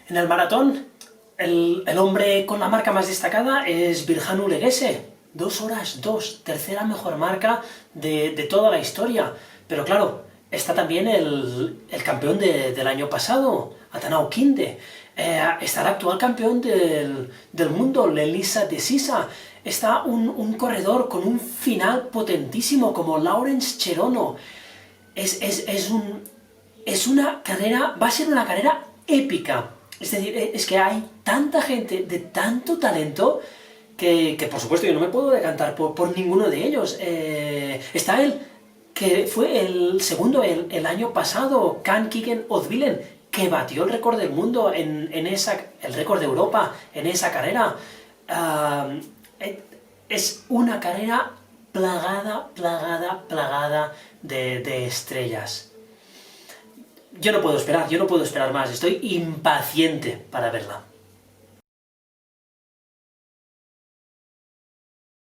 En el maratón, el hombre con la marca más destacada es Birhanu Legese. 2 horas 2, tercera mejor marca de toda la historia. Pero claro, está también el campeón del año pasado, Atanao Kinde. Está el actual campeón del mundo, Lelisa de Sisa. Está un corredor con un final potentísimo como Lawrence Cherono. Es una carrera, va a ser una carrera épica. Es decir, es que hay tanta gente de tanto talento que por supuesto yo no me puedo decantar por ninguno de ellos. Está él, que fue el segundo el año pasado, Kan Kigen Odvilen, que batió el récord del mundo el récord de Europa en esa carrera. Es una carrera plagada de estrellas. Yo no puedo esperar más, estoy impaciente para verla.